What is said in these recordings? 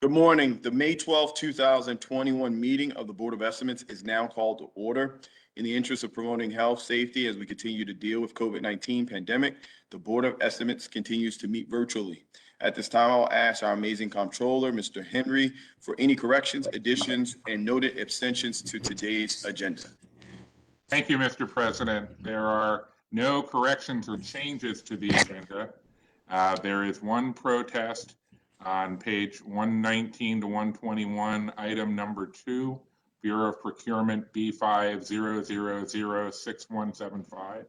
Good morning. The May 12, 2021 meeting of the Board of Estimates is now called to order. In the interest of promoting health, safety as we continue to deal with COVID-19 pandemic, the Board of Estimates continues to meet virtually. At this time, I'll ask our amazing comptroller, Mr. Henry, for any corrections, additions, and noted abstentions to today's agenda. Thank you, Mr. President. There are no corrections or changes to the agenda. There is one protest on page 119 to 121, item number 2, Bureau of Procurement B50006175,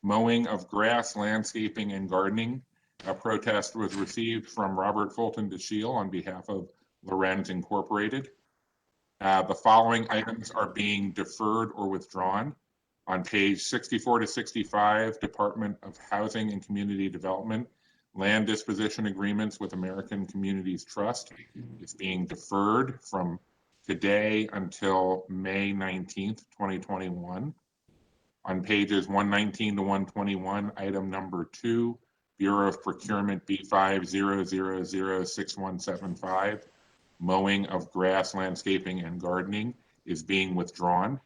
mowing of grass, landscaping, and gardening. A protest was received from Robert Fulton DeShiel on behalf of Lorenz Incorporated. The following items are being deferred or withdrawn. On page 64 to 65, Department of Housing and Community Development, land disposition agreements with American Communities Trust is being deferred from today until May 19th, 2021. On pages 119 to 121, item number 2, Bureau of Procurement B50006175, mowing of grass, landscaping, and gardening is being withdrawn.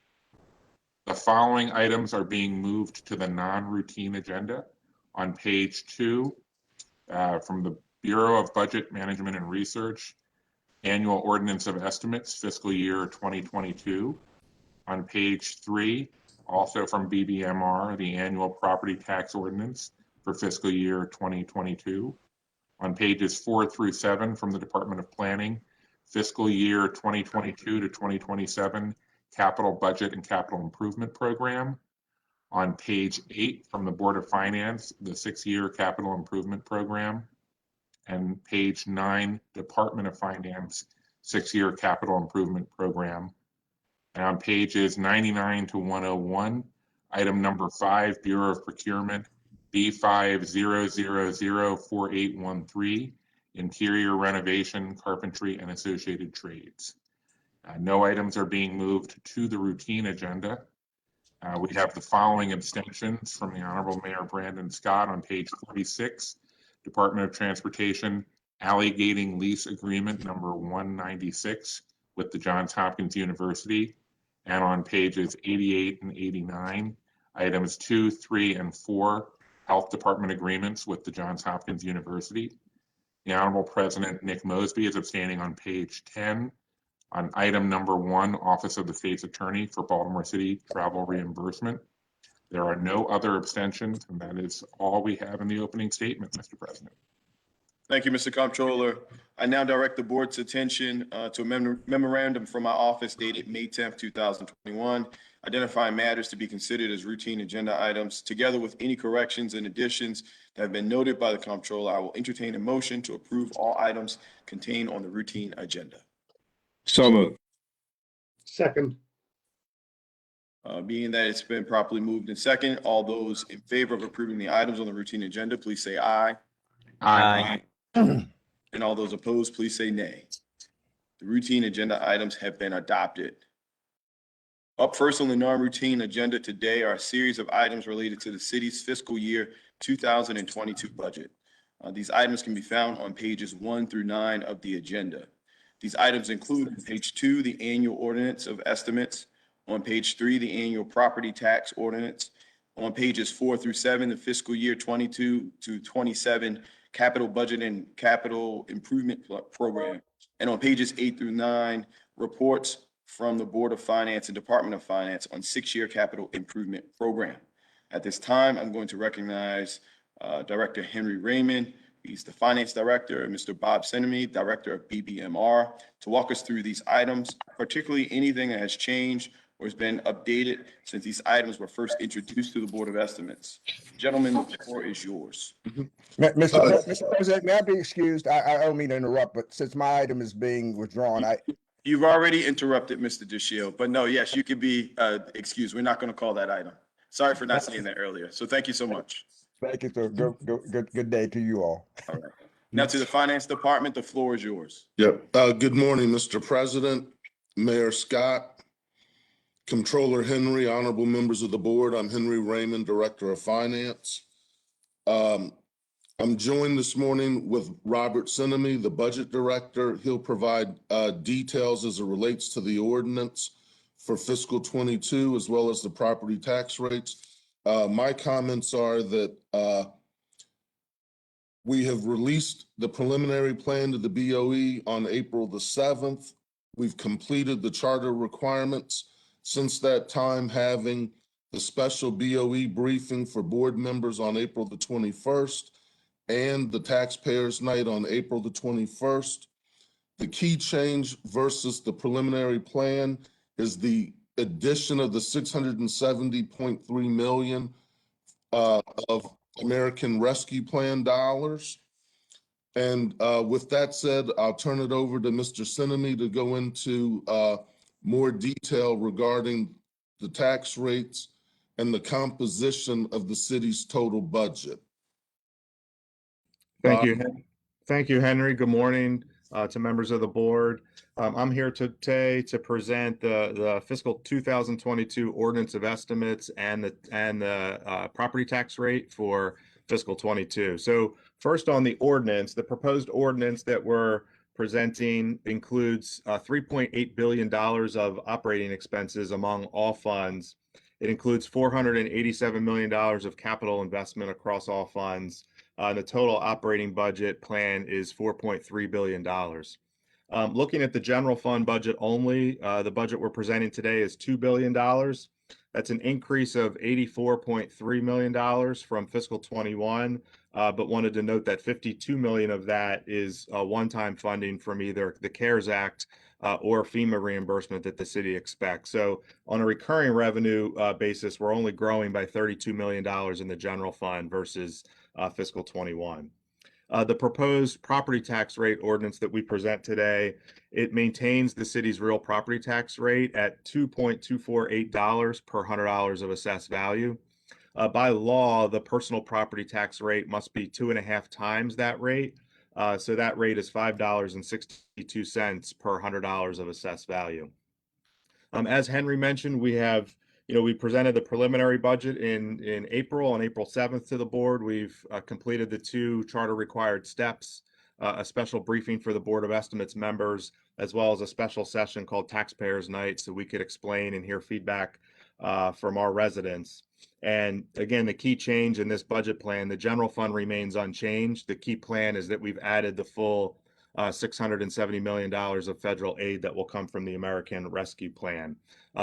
The following items are being moved to the non-routine agenda. On page 2, from the Bureau of Budget Management and Research, Annual Ordinance of Estimates, fiscal year 2022. On page 3, also from BBMR, the Annual Property Tax Ordinance for fiscal year 2022. On pages 4 through 7 from the Department of Planning, fiscal year 2022 to 2027 Capital Budget and Capital Improvement Program. On page 8 from the Board of Finance, the 6-year Capital Improvement Program. And page 9, Department of Finance, 6-year Capital Improvement Program. And on pages 99 to 101, item number 5, Bureau of Procurement, B50004813, Interior Renovation, Carpentry, and Associated Trades. No items are being moved to the routine agenda. We have the following abstentions from the Honorable Mayor Brandon Scott on page 46, Department of Transportation, alligating lease agreement number 196 with the Johns Hopkins University, and on pages 88 and 89, items 2, 3, and 4, Health Department agreements with the Johns Hopkins University. The Honorable President Nick Mosby is abstaining on page 10 on item number 1, Office of the State's Attorney for Baltimore City travel reimbursement. There are no other abstentions, and that is all we have in the opening statement, Mr. President. Thank you, Mr. Comptroller. I now direct the board's attention to a memorandum from my office dated May 10th, 2021, identifying matters to be considered as routine agenda items. Together with any corrections and additions that have been noted by the Comptroller, I will entertain a motion to approve all items contained on the routine agenda. So moved. Second. Being that it's been properly moved and second, all those in favor of approving the items on the routine agenda, please say aye. Aye. And all those opposed, please say nay. The routine agenda items have been adopted. Up first on the non-routine agenda today are a series of items related to the city's fiscal year 2022 budget. These items can be found on pages 1 through 9 of the agenda. These items include on page 2, the annual ordinance of estimates, on page 3, the annual property tax ordinance, on pages 4 through 7, the fiscal year 22 to 27 capital budget and capital improvement program, and on pages 8 through 9, reports from the Board of Finance and Department of Finance on 6-year capital improvement program. At this time, I'm going to recognize Director Henry Raymond. He's the Finance Director, and Mr. Bob Sinemy, Director of BBMR, to walk us through these items, particularly anything that has changed or has been updated since these items were first introduced to the Board of Estimates. Gentlemen, the floor is yours. Mr. President, may I be excused? I don't mean to interrupt, but since my item is being withdrawn, You've already interrupted Mr. DeShiel, but no, yes, you could be excused. We're not going to call that item. Sorry for not saying that earlier. So thank you so much. Thank you, sir. Good day to you all. All right. Now to the Finance Department, the floor is yours. Yep. Good morning, Mr. President, Mayor Scott, Comptroller Henry, honorable members of the board. I'm Henry Raymond, Director of Finance. I'm joined this morning with Robert Sinemy, the Budget Director. He'll provide details as it relates to the ordinance for fiscal '22, as well as the property tax rates. My comments are that we have released the preliminary plan to the BOE on April the 7th. We've completed the charter requirements since that time, having the special BOE briefing for board members on April the 21st and the taxpayers night on April the 21st. The key change versus the preliminary plan is the addition of the 670.3 million of American Rescue Plan dollars. And with that said, I'll turn it over to Mr. Sinemy to go into more detail regarding the tax rates and the composition of the city's total budget. Thank you. Thank you, Henry. Good morning to members of the board. I'm here today to present the fiscal 2022 ordinance of estimates and the property tax rate for fiscal 22. So first on the ordinance, the proposed ordinance that we're presenting includes $3.8 billion of operating expenses among all funds. It includes $487 million of capital investment across all funds. The total operating budget plan is $4.3 billion. Looking at the general fund budget only, the budget we're presenting today is $2 billion. That's an increase of $84.3 million from fiscal 21, but wanted to note that 52 million of that is one-time funding from either the CARES Act or FEMA reimbursement that the city expects. So on a recurring revenue basis, we're only growing by $32 million in the general fund versus fiscal 21. The proposed property tax rate ordinance that we present today, it maintains the city's real property tax rate at $2.248 per $100 of assessed value. By law, the personal property tax rate must be 2.5 times that rate. So that rate is $5.62 per $100 of assessed value. As Henry mentioned, we presented the preliminary budget in April, on April 7th to the board. We've completed the 2 charter required steps, a special briefing for the Board of Estimates members, as well as a special session called Taxpayers Night, so we could explain and hear feedback from our residents. And again, the key change in this budget plan, the general fund remains unchanged. The key plan is that we've added the full $670 million of federal aid that will come from the American Rescue Plan.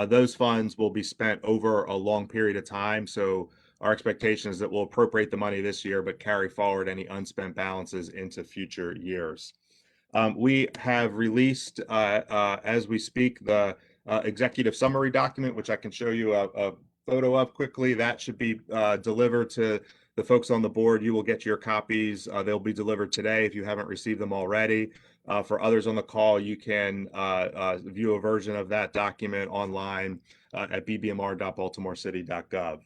Those funds will be spent over a long period of time. So our expectation is that we'll appropriate the money this year, but carry forward any unspent balances into future years. We have released, as we speak, the executive summary document, which I can show you a photo of quickly. That should be delivered to the folks on the board. You will get your copies. They'll be delivered today if you haven't received them already. For others on the call, you can view a version of that document online at bbmr.baltimorecity.gov.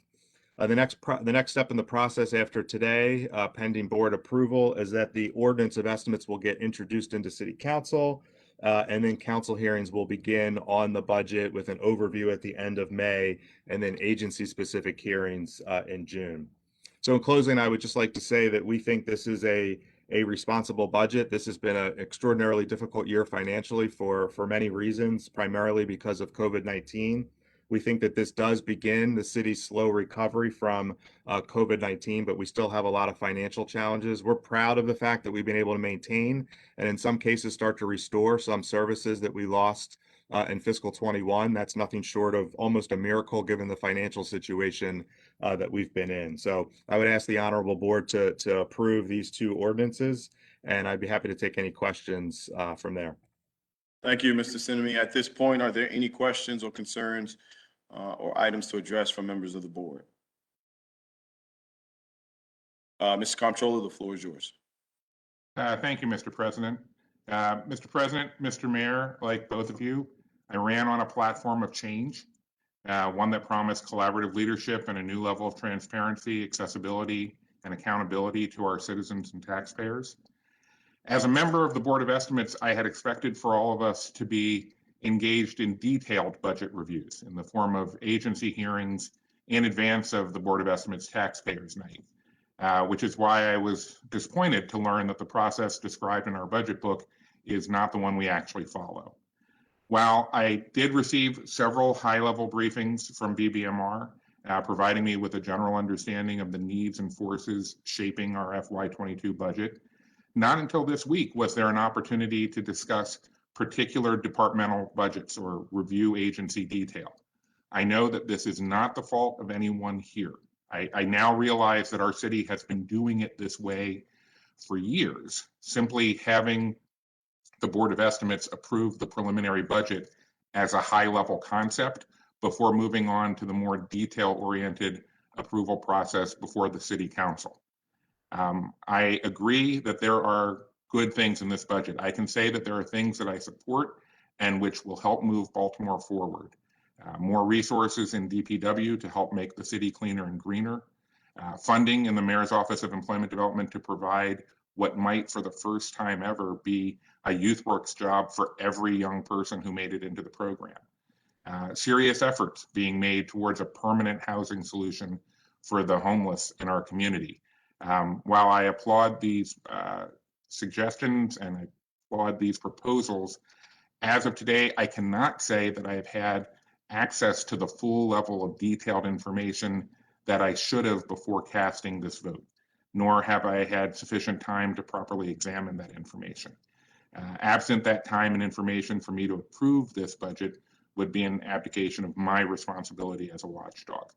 The next step in the process after today, pending board approval, is that the ordinance of estimates will get introduced into City Council, and then council hearings will begin on the budget with an overview at the end of May, and then agency-specific hearings in June. So in closing, I would just like to say that we think this is a responsible budget. This has been an extraordinarily difficult year financially for many reasons, primarily because of COVID-19. We think that this does begin the city's slow recovery from COVID-19, but we still have a lot of financial challenges. We're proud of the fact that we've been able to maintain and in some cases start to restore some services that we lost in fiscal 21. That's nothing short of almost a miracle given the financial situation that we've been in. So I would ask the honorable board to approve these 2 ordinances, and I'd be happy to take any questions from there. Thank you, Mr. Sinemy. At this point, are there any questions or concerns or items to address from members of the board? Mr. Comptroller, the floor is yours. Thank you, Mr. President. Mr. President, Mr. Mayor, like both of you, I ran on a platform of change, one that promised collaborative leadership and a new level of transparency, accessibility, and accountability to our citizens and taxpayers. As a member of the Board of Estimates, I had expected for all of us to be engaged in detailed budget reviews in the form of agency hearings in advance of the Board of Estimates Taxpayers Night. which is why I was disappointed to learn that the process described in our budget book is not the one we actually follow. While I did receive several high-level briefings from BBMR, providing me with a general understanding of the needs and forces shaping our FY22 budget, not until this week was there an opportunity to discuss particular departmental budgets or review agency detail. I know that this is not the fault of anyone here. I now realize that our city has been doing it this way for years. Simply having the Board of Estimates approve the preliminary budget as a high-level concept before moving on to the more detail-oriented approval process before the City Council. I agree that there are good things in this budget. I can say that there are things that I support and which will help move Baltimore forward. More resources in DPW to help make the city cleaner and greener. Funding in the Mayor's Office of Employment Development to provide what might, for the first time ever, be a YouthWorks job for every young person who made it into the program. Serious efforts being made towards a permanent housing solution for the homeless in our community. While I applaud these suggestions and I applaud these proposals, as of today, I cannot say that I have had access to the full level of detailed information that I should have before casting this vote, nor have I had sufficient time to properly examine that information. Absent that time and information for me to approve this budget would be an abdication of my responsibility as a watchdog.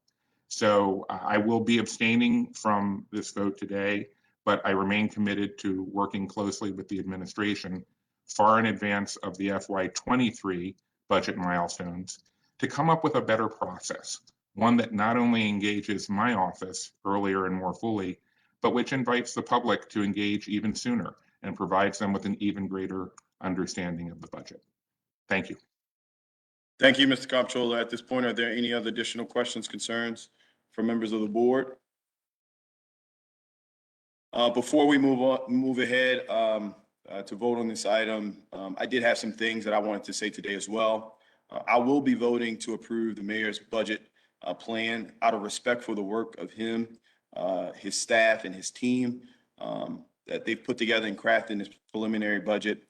So I will be abstaining from this vote today, but I remain committed to working closely with the administration far in advance of the FY23 budget milestones to come up with a better process, one that not only engages my office earlier and more fully, but which invites the public to engage even sooner and provides them with an even greater understanding of the budget. Thank you. Thank you, Mr. Comptroller. At this point, are there any other additional questions, concerns from members of the board? Before we move ahead to vote on this item, I did have some things that I wanted to say today as well. I will be voting to approve the mayor's budget plan out of respect for the work of him, his staff, and his team that they've put together in crafting this preliminary budget.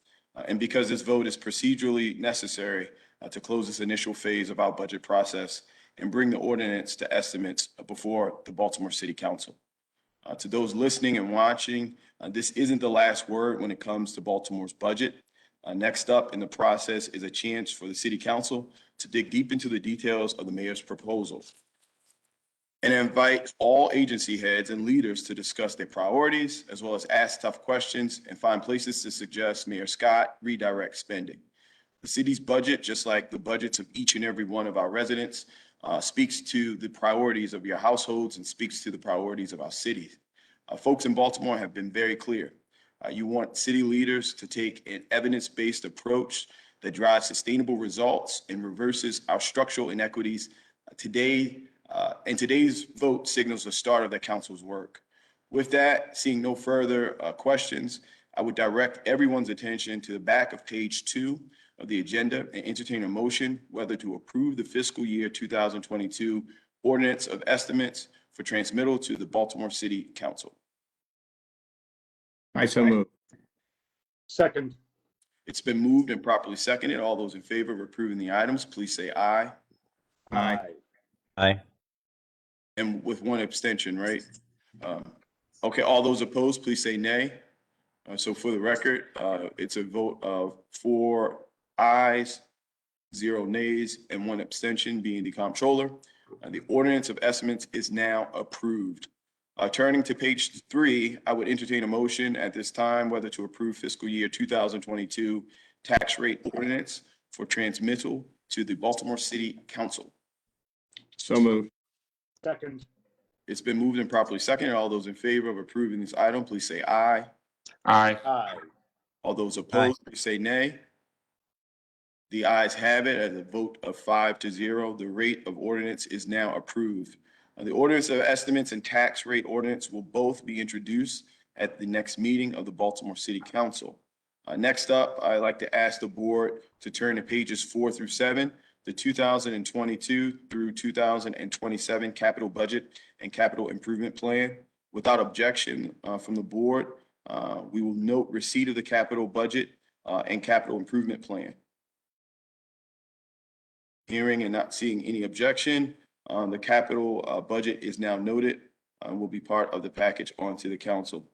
And because this vote is procedurally necessary to close this initial phase of our budget process and bring the ordinance to estimates before the Baltimore City Council. To those listening and watching, this isn't the last word when it comes to Baltimore's budget. Next up in the process is a chance for the City Council to dig deep into the details of the mayor's proposal and invite all agency heads and leaders to discuss their priorities, as well as ask tough questions and find places to suggest Mayor Scott redirect spending. The city's budget, just like the budgets of each and every one of our residents, speaks to the priorities of your households and speaks to the priorities of our cities. Folks in Baltimore have been very clear. You want city leaders to take an evidence-based approach that drives sustainable results and reverses our structural inequities. Today's vote signals the start of the council's work. With that, seeing no further questions, I would direct everyone's attention to the back of page 2 of the agenda and entertain a motion whether to approve the fiscal year 2022 ordinance of estimates for transmittal to the Baltimore City Council. I so move. Second. It's been moved and properly seconded. All those in favor of approving the items, please say aye. Aye. Aye. And with one abstention, right? Okay, all those opposed, please say nay. So for the record, it's a vote of 4 ayes, 0 nays, and 1 abstention, being the comptroller. The ordinance of estimates is now approved. Turning to page 3, I would entertain a motion at this time whether to approve fiscal year 2022 tax rate ordinance for transmittal to the Baltimore City Council. So moved. Second. It's been moved and properly seconded. All those in favor of approving this item, please say aye. Aye. Aye. All those opposed, please say nay. The ayes have it at a vote of 5-0. The rate of ordinance is now approved. The ordinance of estimates and tax rate ordinance will both be introduced at the next meeting of the Baltimore City Council. Next up, I'd like to ask the board to turn to pages 4 through 7, the 2022 through 2027 capital budget and capital improvement plan. Without objection from the board, we will note receipt of the capital budget and capital improvement plan. Hearing and not seeing any objection, the capital budget is now noted and will be part of the package onto the council.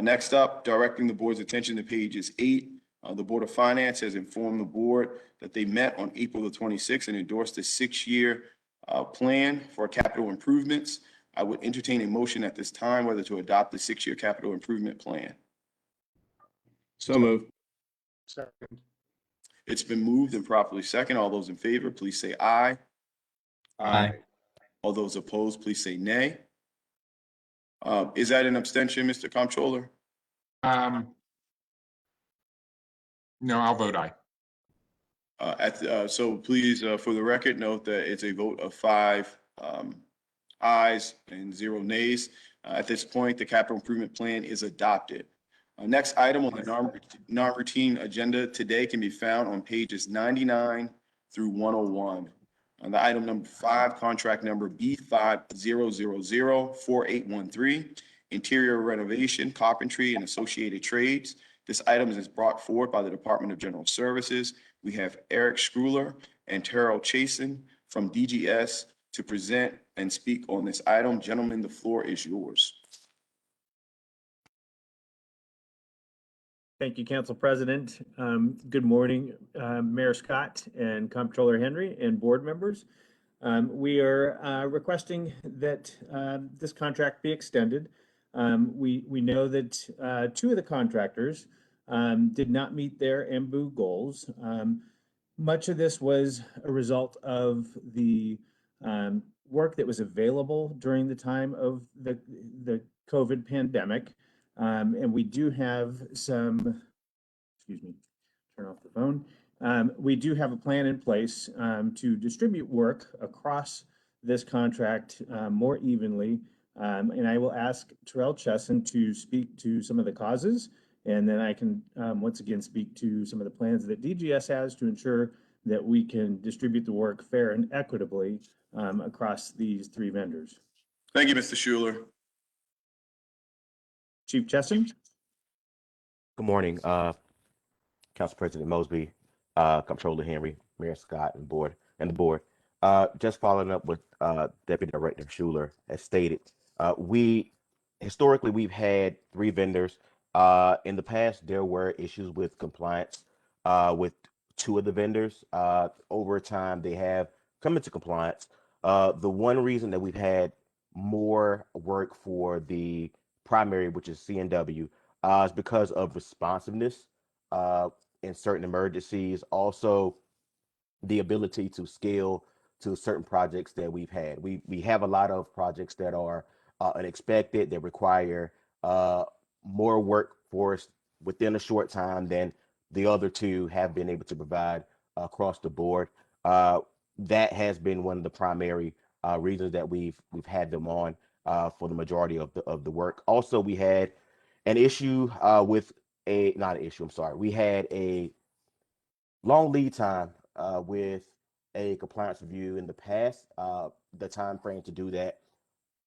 Next up, directing the board's attention to pages 8. The Board of Finance has informed the board that they met on April the 26th and endorsed a 6-year plan for capital improvements. I would entertain a motion at this time whether to adopt the 6-year capital improvement plan. So moved. Second. It's been moved and properly second. All those in favor, please say aye. Aye. All those opposed, please say nay. Is that an abstention, Mr. Comptroller? No, I'll vote aye. So please, for the record, note that it's a vote of 5 ayes and 0 nays. At this point, the capital improvement plan is adopted. Next item on the non-routine agenda today can be found on pages 99 through 101. On the item number 5, contract number B50004813, interior renovation, carpentry, and associated trades. This item is brought forward by the Department of General Services. We have Eric Schruler and Terrell Chasen from DGS to present and speak on this item. Gentlemen, the floor is yours. Thank you, Council President. Good morning, Mayor Scott and Comptroller Henry and board members. We are requesting that this contract be extended. We know that 2 of the contractors did not meet their MBU goals. Much of this was a result of the work that was available during the time of the COVID pandemic. And we do have some, excuse me, turn off the phone. We do have a plan in place to distribute work across this contract more evenly. And I will ask Terrell Chesson to speak to some of the causes, and then I can once again speak to some of the plans that DGS has to ensure that we can distribute the work fair and equitably across these 3 vendors. Thank you, Mr. Schuler. Chief Chesson? Good morning, Council President Mosby, Comptroller Henry, Mayor Scott, and the board. Just following up with Deputy Director Schuler as stated, historically we've had 3 vendors. In the past, there were issues with compliance with 2 of the vendors. Over time, they have come into compliance. The one reason that we've had more work for the primary, which is CNW, is because of responsiveness in certain emergencies. Also, the ability to scale to certain projects that we've had. We have a lot of projects that are unexpected, that require more workforce within a short time than the other 2 have been able to provide across the board. That has been one of the primary reasons that we've had them on for the majority of the work. Also, we had an issue we had a long lead time with a compliance review in the past. The time frame to do that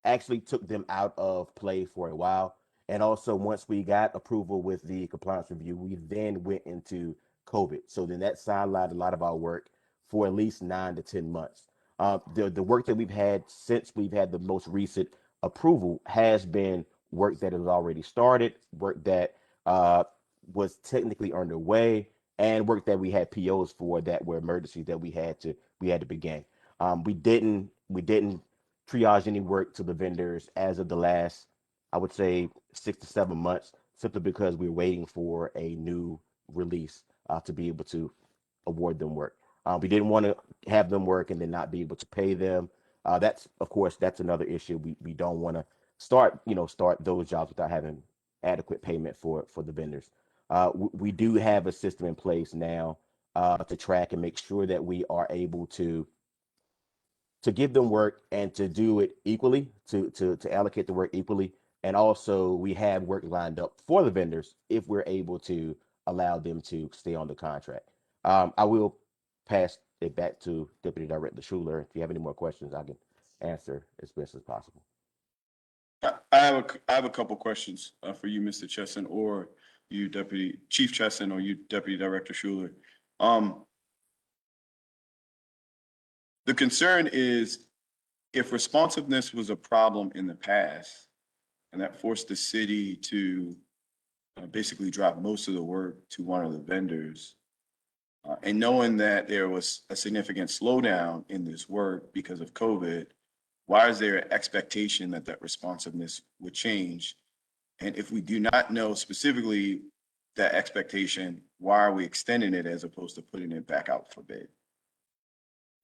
actually took them out of play for a while. And also, once we got approval with the compliance review, we then went into COVID. So then that sidelined a lot of our work for at least 9 to 10 months. The work that we've had since we've had the most recent approval has been work that has already started, work that was technically underway, and work that we had POs for that were emergencies that we had to begin. We didn't triage any work to the vendors as of the last, I would say, 6 to 7 months, simply because we're waiting for a new release to be able to award them work. We didn't want to have them work and then not be able to pay them. That's another issue. We don't want to start those jobs without having adequate payment for the vendors. We do have a system in place now to track and make sure that we are able to give them work and to do it equally, to allocate the work equally. And also, we have work lined up for the vendors if we're able to allow them to stay on the contract. I will pass it back to Deputy Director Schuler. If you have any more questions, I can answer as best as possible. I I have a couple questions for you, Mr. Chesson, or you, Deputy Chief Chesson, or you, Deputy Director Schuler. The concern is if responsiveness was a problem in the past, and that forced the city to basically drop most of the work to one of the vendors, and knowing that there was a significant slowdown in this work because of COVID, why is there an expectation that that responsiveness would change? And if we do not know specifically that expectation, why are we extending it as opposed to putting it back out for bid?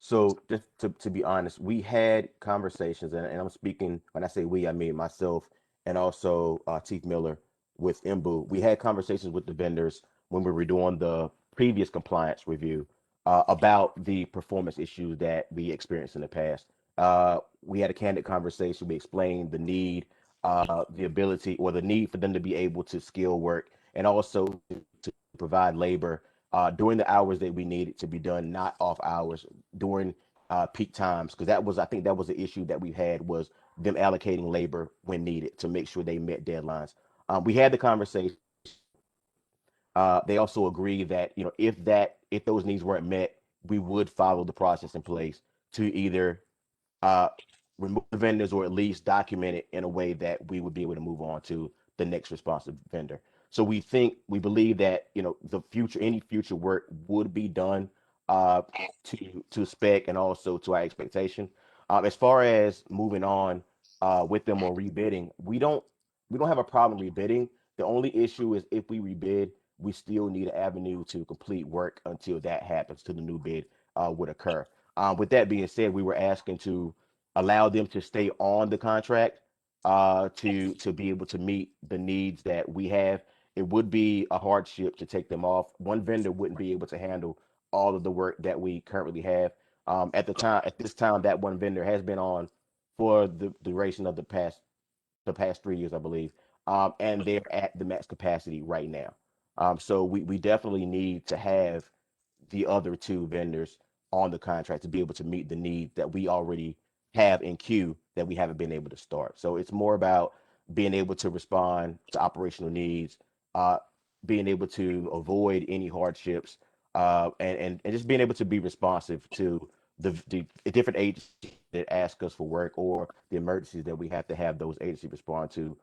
So just to be honest, we had conversations, and I'm speaking, when I say we, I mean myself and also Chief Miller with Imbu. We had conversations with the vendors when we were doing the previous compliance review about the performance issues that we experienced in the past. We had a candid conversation. We explained the need, the ability, or the need for them to be able to skill work, and also to provide labor during the hours that we needed to be done, not off hours during peak times, because I think that was the issue that we had, was them allocating labor when needed to make sure they met deadlines. We had the conversation. They also agree that, if those needs weren't met, we would follow the process in place to either uh, remove the vendors or at least document it in a way that we would be able to move on to the next responsive vendor. So we believe that, any future work would be done to spec and also to our expectation. As far as moving on with them or rebidding, we don't have a problem rebidding. The only issue is if we rebid, we still need an avenue to complete work until that happens, till the new bid would occur. With that being said, we were asking to allow them to stay on the contract to be able to meet the needs that we have. It would be a hardship to take them off. One vendor wouldn't be able to handle all of the work that we currently have. At this time, that one vendor has been on for the duration of the past 3 years, I believe, and they're at the max capacity right now. So we definitely need to have the other two vendors on the contract to be able to meet the needs that we already have in queue that we haven't been able to start. So it's more about being able to respond to operational needs, uh, being able to avoid any hardships, and just being able to be responsive to the different agencies that ask us for work, or the emergencies that we have to have those agencies respond to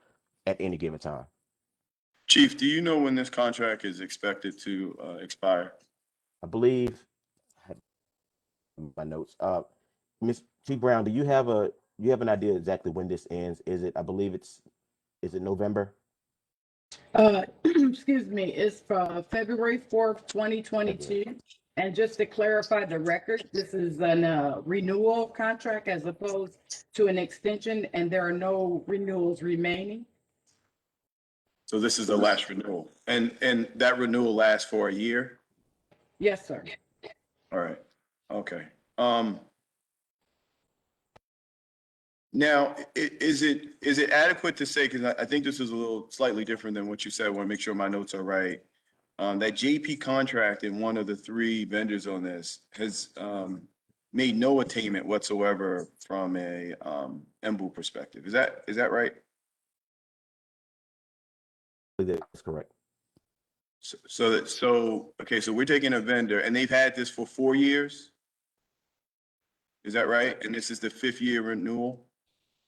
at any given time. Chief, do you know when this contract is expected to expire? I believe I have my notes. Ms. T. Brown, do you have an idea exactly when this ends? Is it November? Excuse me, it's for February 4th, 2022. And just to clarify the record, this is a renewal contract as opposed to an extension, and there are no renewals remaining. So this is the last renewal, and that renewal lasts for a year? Yes, sir. All right, okay. Now, is it adequate to say, because I think this is a little slightly different than what you said, I want to make sure my notes are right. That JP contract and one of the three vendors on this has made no attainment whatsoever from a MBU perspective. Is that right? That's correct. Okay, so we're taking a vendor and they've had this for 4 years? Is that right? And this is the 5th year renewal?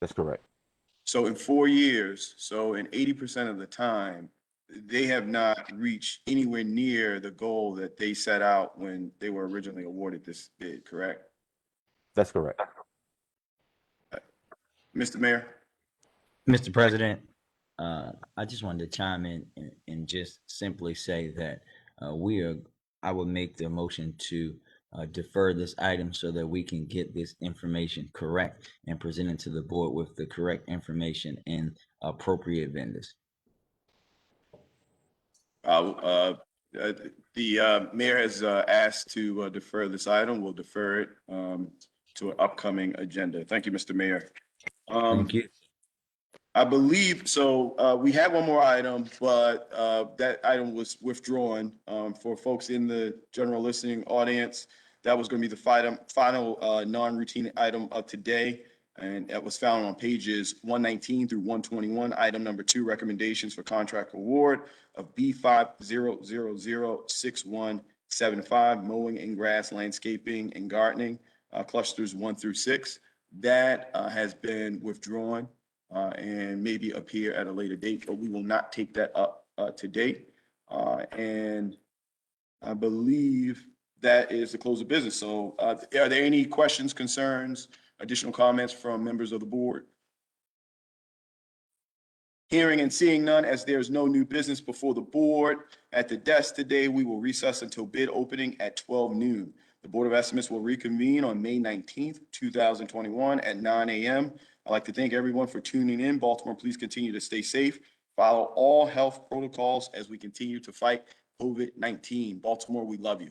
That's correct. So in 4 years, so in 80% of the time, they have not reached anywhere near the goal that they set out when they were originally awarded this bid, correct? That's correct. Mr. Mayor? Mr. President, I just wanted to chime in and just simply say that I would make the motion to defer this item so that we can get this information correct and present it to the board with the correct information and appropriate vendors. The mayor has asked to defer this item. We'll defer it to an upcoming agenda. Thank you, Mr. Mayor. Thank you. I believe, so we had one more item, but that item was withdrawn. For folks in the general listening audience, that was going to be the final non-routine item of today. And that was found on pages 119 through 121. Item number 2, recommendations for contract award of B50006175, mowing and grass, landscaping and gardening, clusters 1 through 6. That has been withdrawn and maybe appear at a later date, but we will not take that up to date. And I believe that is the close of business. So are there any questions, concerns, additional comments from members of the board? Hearing and seeing none, as there is no new business before the board at the desk today, we will recess until bid opening at 12 noon. The Board of Estimates will reconvene on May 19th, 2021 at 9 a.m. I'd like to thank everyone for tuning in. Baltimore, please continue to stay safe. Follow all health protocols as we continue to fight COVID-19. Baltimore, we love you.